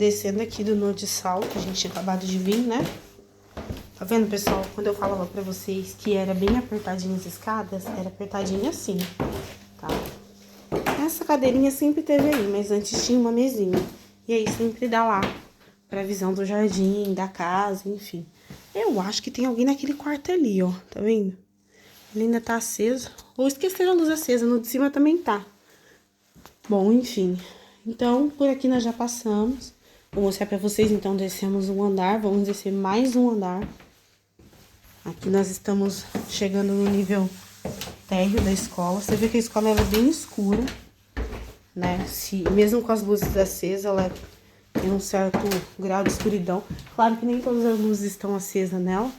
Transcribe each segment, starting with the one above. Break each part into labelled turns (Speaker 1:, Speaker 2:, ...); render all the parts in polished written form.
Speaker 1: descendo aqui do Nó de Sal, que a gente tinha acabado de vir, né? Tá vendo, pessoal? Quando eu falava pra vocês que era bem apertadinho as escadas, era apertadinho assim, tá? Essa cadeirinha sempre teve aí, mas antes tinha uma mesinha. E aí sempre dá lá pra visão do jardim, da casa, enfim. Eu acho que tem alguém naquele quarto ali, ó, tá vendo? Ele ainda tá aceso. Ou esqueceram a luz acesa, no de cima também tá. Bom, enfim. Então, por aqui nós já passamos. Vou mostrar pra vocês, então, descemos um andar. Vamos descer mais um andar. Aqui nós estamos chegando no nível térreo da escola. Você vê que a escola ela é bem escura, né? Mesmo com as luzes acesas, ela tem um certo grau de escuridão. Claro que nem todas as luzes estão acesas nela.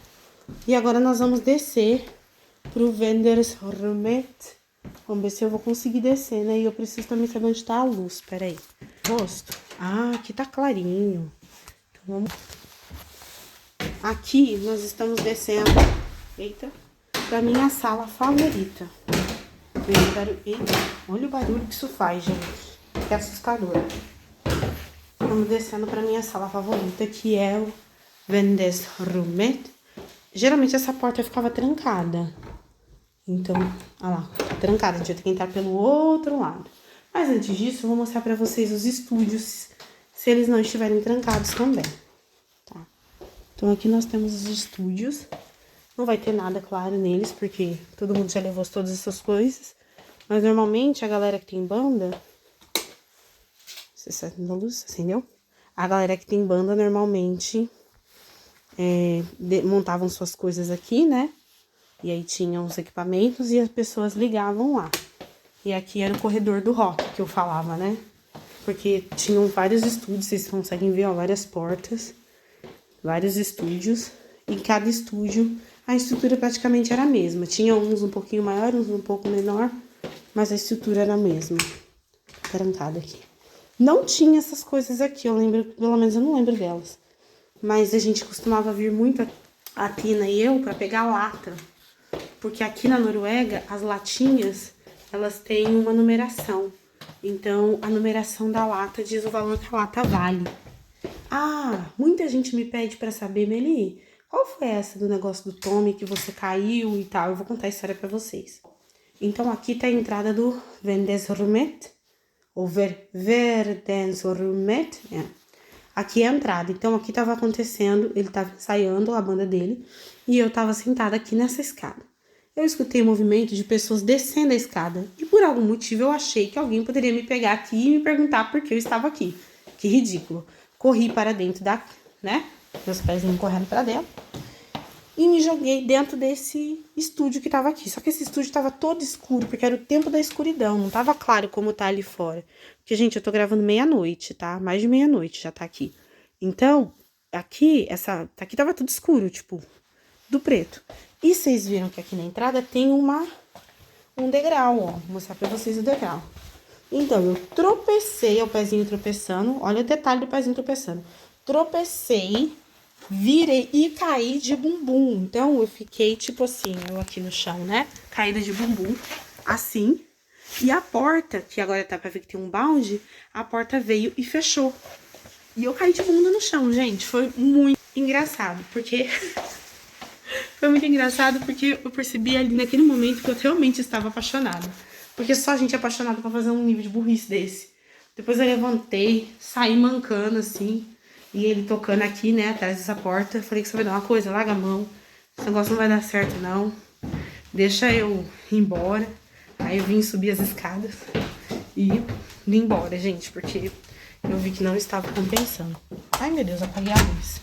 Speaker 1: E agora nós vamos descer pro Vendersrummet. Vamos ver se eu vou conseguir descer, né? E eu preciso também saber onde tá a luz. Pera aí. Rosto. Ah, aqui tá clarinho. Então vamos... Aqui nós estamos descendo, eita, pra minha sala favorita. Eita, olha o barulho que isso faz, gente. Que assustador. Vamos descendo pra minha sala favorita, que é o Vendersrummet. Geralmente essa porta ficava trancada. Então, olha lá, trancada. A gente vai ter que entrar pelo outro lado. Mas antes disso, eu vou mostrar pra vocês os estúdios, se eles não estiverem trancados também. Então, aqui nós temos os estúdios. Não vai ter nada, claro, neles, porque todo mundo já levou todas essas coisas. Mas, normalmente, a galera que tem banda... Você acendeu a luz? Acendeu? A galera que tem banda, normalmente, montavam suas coisas aqui, né? E aí, tinham os equipamentos e as pessoas ligavam lá. E aqui era o corredor do rock, que eu falava, né? Porque tinham vários estúdios, vocês conseguem ver, ó, várias portas... Vários estúdios, em cada estúdio a estrutura praticamente era a mesma. Tinha uns um pouquinho maior, uns um pouco menor, mas a estrutura era a mesma. Trancada aqui. Não tinha essas coisas aqui, eu lembro, pelo menos eu não lembro delas. Mas a gente costumava vir muito, a Tina e eu, pra pegar lata. Porque aqui na Noruega, as latinhas, elas têm uma numeração. Então, a numeração da lata diz o valor que a lata vale. Ah, muita gente me pede pra saber, Meli, qual foi essa do negócio do Tommy que você caiu e tal? Eu vou contar a história pra vocês. Então, aqui tá a entrada do Vendersrummet, ou Verdensrummet, Aqui é a entrada. Então, aqui tava acontecendo, ele tava ensaiando a banda dele, e eu tava sentada aqui nessa escada. Eu escutei o movimento de pessoas descendo a escada, e por algum motivo eu achei que alguém poderia me pegar aqui e me perguntar por que eu estava aqui. Que ridículo. Corri para dentro né? Meus pés iam correndo para dentro. E me joguei dentro desse estúdio que tava aqui. Só que esse estúdio tava todo escuro, porque era o tempo da escuridão. Não tava claro como tá ali fora. Porque, gente, eu tô gravando meia-noite, tá? Mais de meia-noite já tá aqui. Então, aqui tava tudo escuro, tipo, do preto. E vocês viram que aqui na entrada tem um degrau, ó. Vou mostrar pra vocês o degrau. Então, eu tropecei, o pezinho tropeçando. Olha o detalhe do pezinho tropeçando. Tropecei, virei e caí de bumbum. Então, eu fiquei, tipo assim, eu aqui no chão, né? Caída de bumbum, assim. E a porta, que agora tá pra ver que tem um balde, a porta veio e fechou. E eu caí de bunda no chão, gente. Foi muito engraçado, porque... Foi muito engraçado porque eu percebi ali naquele momento que eu realmente estava apaixonada. Porque só gente apaixonada pra fazer um nível de burrice desse. Depois eu levantei, saí mancando assim. E ele tocando aqui, né, atrás dessa porta. Eu falei que você vai dar uma coisa, larga a mão. Esse negócio não vai dar certo, não. Deixa eu ir embora. Aí eu vim subir as escadas e vim embora, gente. Porque eu vi que não estava compensando. Ai, meu Deus, apaguei a luz.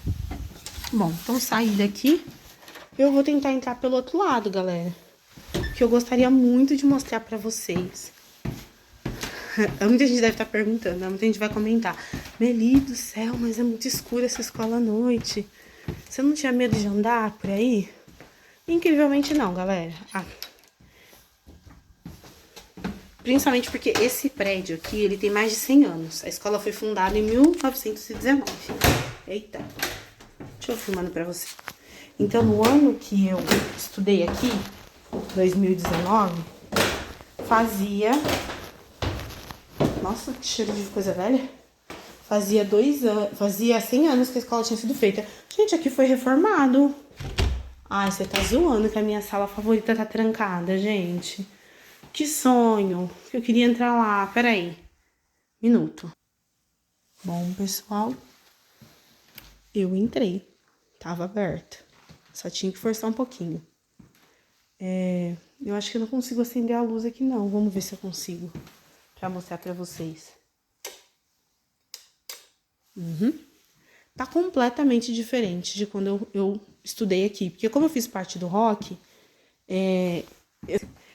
Speaker 1: Bom, então saí daqui. Eu vou tentar entrar pelo outro lado, galera. Que eu gostaria muito de mostrar pra vocês. Muita gente deve estar perguntando, né? Muita gente vai comentar. Meli do céu, mas é muito escura essa escola à noite. Você não tinha medo de andar por aí? Incrivelmente não, galera. Principalmente porque esse prédio aqui, ele tem mais de 100 anos. A escola foi fundada em 1919. Eita. Deixa eu filmando pra você. Então, no ano que eu estudei aqui, 2019, fazia... Nossa, que cheiro de coisa velha. Fazia 2 anos, fazia 100 anos que a escola tinha sido feita. Gente, aqui foi reformado. Ai, você tá zoando que a minha sala favorita tá trancada, gente. Que sonho. Eu queria entrar lá. Peraí. Minuto. Bom, pessoal, eu entrei. Tava aberta. Só tinha que forçar um pouquinho. Eu acho que eu não consigo acender a luz aqui, não. Vamos ver se eu consigo. Pra mostrar pra vocês. Tá completamente diferente de quando eu estudei aqui. Porque como eu fiz parte do rock,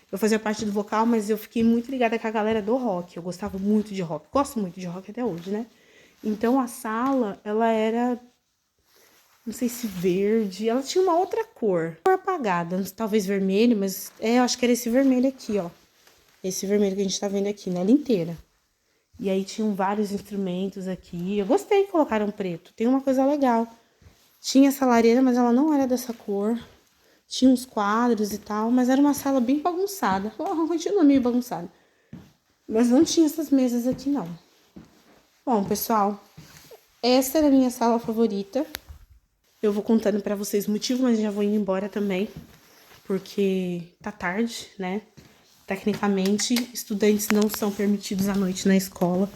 Speaker 1: eu fazia parte do vocal, mas eu fiquei muito ligada com a galera do rock. Eu gostava muito de rock. Gosto muito de rock até hoje, né? Então a sala, ela era, não sei se verde, ela tinha uma outra cor apagada, talvez vermelho, mas eu acho que era esse vermelho aqui, ó. Esse vermelho que a gente tá vendo aqui, nela inteira. E aí tinham vários instrumentos aqui. Eu gostei que colocaram preto. Tem uma coisa legal. Tinha essa lareira, mas ela não era dessa cor. Tinha uns quadros e tal, mas era uma sala bem bagunçada. Continua meio bagunçada. Mas não tinha essas mesas aqui, não. Bom, pessoal, essa era a minha sala favorita. Eu vou contando pra vocês o motivo, mas já vou indo embora também. Porque tá tarde, né? Tecnicamente, estudantes não são permitidos à noite na escola.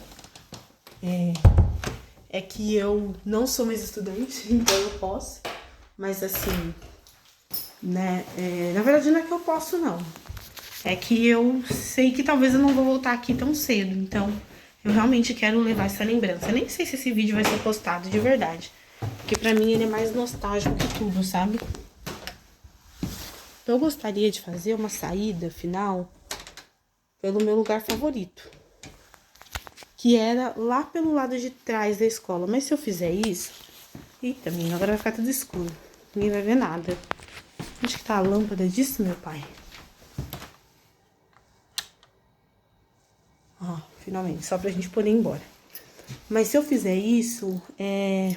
Speaker 1: É que eu não sou mais estudante, então eu posso. Mas assim, né? Na verdade, não é que eu posso, não. É que eu sei que talvez eu não vou voltar aqui tão cedo. Então, eu realmente quero levar essa lembrança. Eu nem sei se esse vídeo vai ser postado de verdade. Porque pra mim ele é mais nostálgico que tudo, sabe? Eu gostaria de fazer uma saída final pelo meu lugar favorito, que era lá pelo lado de trás da escola. Mas se eu fizer isso... Eita, menina, agora vai ficar tudo escuro. Ninguém vai ver nada. Onde que tá a lâmpada disso, meu pai? Ó, finalmente, só pra gente poder ir embora. Mas se eu fizer isso,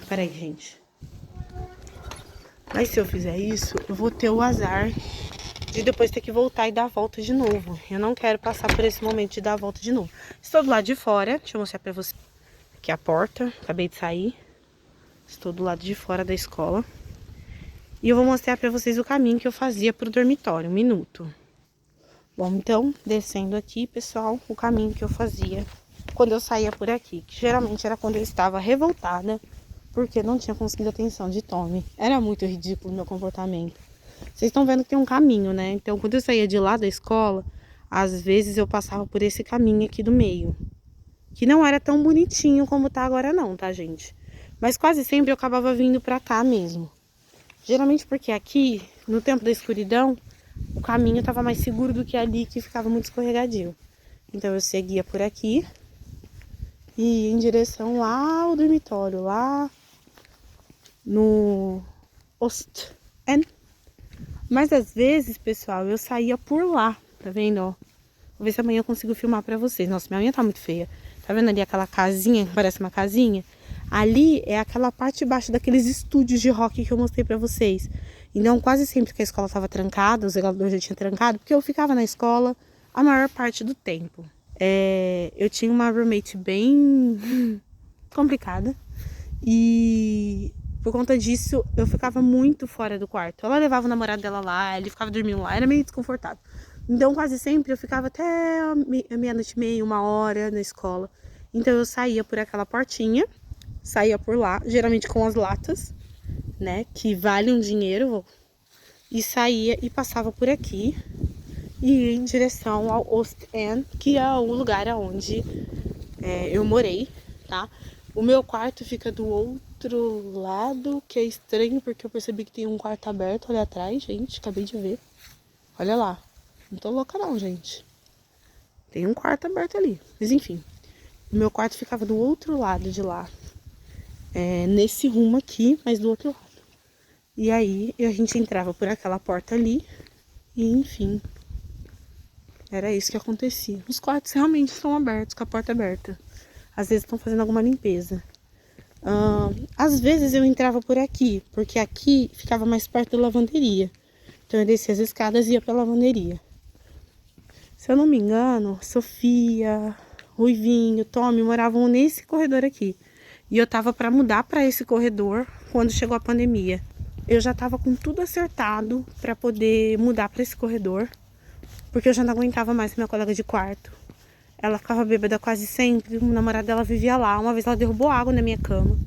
Speaker 1: peraí, gente. Mas se eu fizer isso, eu vou ter o azar de depois ter que voltar e dar a volta de novo. Eu não quero passar por esse momento de dar a volta de novo. Estou do lado de fora, deixa eu mostrar pra vocês. Aqui é a porta, acabei de sair. Estou do lado de fora da escola. E eu vou mostrar pra vocês o caminho que eu fazia pro dormitório, um minuto. Bom, então, descendo aqui, pessoal, o caminho que eu fazia quando eu saía por aqui. Que geralmente era quando eu estava revoltada, porque não tinha conseguido a atenção de Tommy. Era muito ridículo o meu comportamento. Vocês estão vendo que tem um caminho, né? Então, quando eu saía de lá da escola, às vezes eu passava por esse caminho aqui do meio. Que não era tão bonitinho como tá agora não, tá, gente? Mas quase sempre eu acabava vindo pra cá mesmo. Geralmente porque aqui, no tempo da escuridão, o caminho tava mais seguro do que ali, que ficava muito escorregadio. Então eu seguia por aqui e ia em direção lá ao dormitório, lá no Ost. Mas às vezes, pessoal, eu saía por lá, tá vendo, ó? Vou ver se amanhã eu consigo filmar pra vocês. Nossa, minha unha tá muito feia. Tá vendo ali aquela casinha, que parece uma casinha? Ali é aquela parte de baixo daqueles estúdios de rock que eu mostrei pra vocês. Então, quase sempre que a escola tava trancada, o zelador já tinha trancado, porque eu ficava na escola a maior parte do tempo. Eu tinha uma roommate bem complicada. E por conta disso, eu ficava muito fora do quarto. Ela levava o namorado dela lá, ele ficava dormindo lá, era meio desconfortável. Então, quase sempre eu ficava até a meia-noite e meia, 1 hora na escola. Então, eu saía por aquela portinha, saía por lá, geralmente com as latas, né, que valem um dinheiro, e saía e passava por aqui e ia em direção ao Ostend, que é o lugar onde eu morei, tá? O meu quarto fica do outro lado, que é estranho, porque eu percebi que tem um quarto aberto ali atrás, gente, acabei de ver. Olha lá. Não tô louca não, gente. Tem um quarto aberto ali. Mas enfim, o meu quarto ficava do outro lado de lá. Nesse rumo aqui, mas do outro lado. E aí, a gente entrava por aquela porta ali. E enfim, era isso que acontecia. Os quartos realmente estão abertos, com a porta aberta. Às vezes estão fazendo alguma limpeza. Às vezes eu entrava por aqui, porque aqui ficava mais perto da lavanderia. Então eu descia as escadas e ia pra lavanderia. Se eu não me engano, Sofia, Ruivinho, Tommy moravam nesse corredor aqui. E eu tava para mudar para esse corredor quando chegou a pandemia. Eu já tava com tudo acertado para poder mudar para esse corredor, porque eu já não aguentava mais minha colega de quarto. Ela ficava bêbada quase sempre, o namorado dela vivia lá. Uma vez ela derrubou água na minha cama.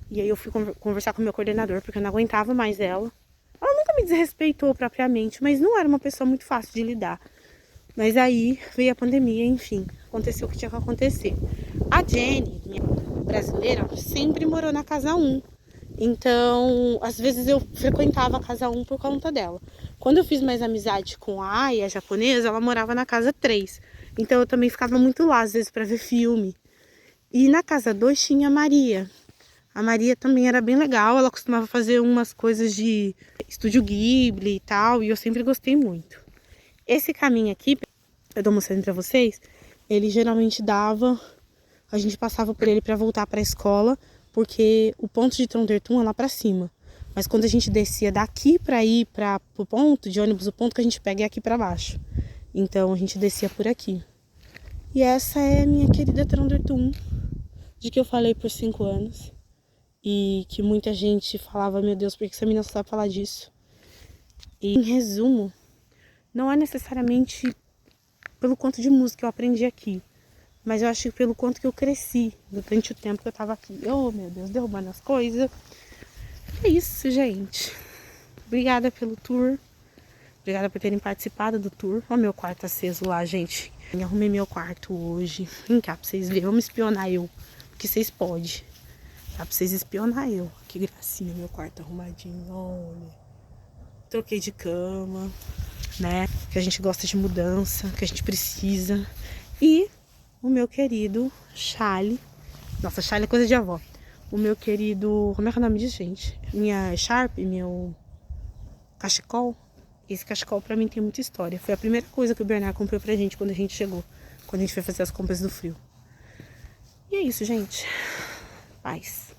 Speaker 1: E aí eu fui conversar com o meu coordenador, porque eu não aguentava mais ela. Ela nunca me desrespeitou propriamente, mas não era uma pessoa muito fácil de lidar. Mas aí veio a pandemia, enfim, aconteceu o que tinha que acontecer. A Jenny, minha brasileira, sempre morou na casa 1. Então, às vezes eu frequentava a casa 1 por conta dela. Quando eu fiz mais amizade com a Aya, a japonesa, ela morava na casa 3. Então eu também ficava muito lá, às vezes, para ver filme. E na casa 2 tinha a Maria. A Maria também era bem legal, ela costumava fazer umas coisas de estúdio Ghibli e tal, e eu sempre gostei muito. Esse caminho aqui, eu tô mostrando pra vocês, ele geralmente a gente passava por ele pra voltar pra escola, porque o ponto de Trondertum é lá pra cima. Mas quando a gente descia daqui pra ir pro ponto de ônibus, o ponto que a gente pega é aqui pra baixo. Então a gente descia por aqui. E essa é a minha querida Trondertum, de que eu falei por 5 anos. E que muita gente falava, meu Deus, por que essa menina só sabe falar disso? E em resumo, não é necessariamente pelo quanto de música eu aprendi aqui, mas eu acho que pelo quanto que eu cresci durante o tempo que eu tava aqui. Oh, meu Deus, derrubando as coisas. É isso, gente. Obrigada pelo tour. Obrigada por terem participado do tour. Olha o meu quarto aceso lá, gente. Eu arrumei meu quarto hoje. Vem cá pra vocês verem. Vamos espionar eu, porque vocês podem. Dá pra vocês espionar eu. Que gracinha, meu quarto arrumadinho. Olha. Troquei de cama, né? Que a gente gosta de mudança, que a gente precisa. E o meu querido Charlie. Nossa, Charlie é coisa de avó. O meu querido... Como é que é o nome disso, gente? Minha Sharp, meu cachecol. Esse cachecol pra mim tem muita história. Foi a primeira coisa que o Bernardo comprou pra gente quando a gente chegou. Quando a gente foi fazer as compras do frio. E é isso, gente. Paz.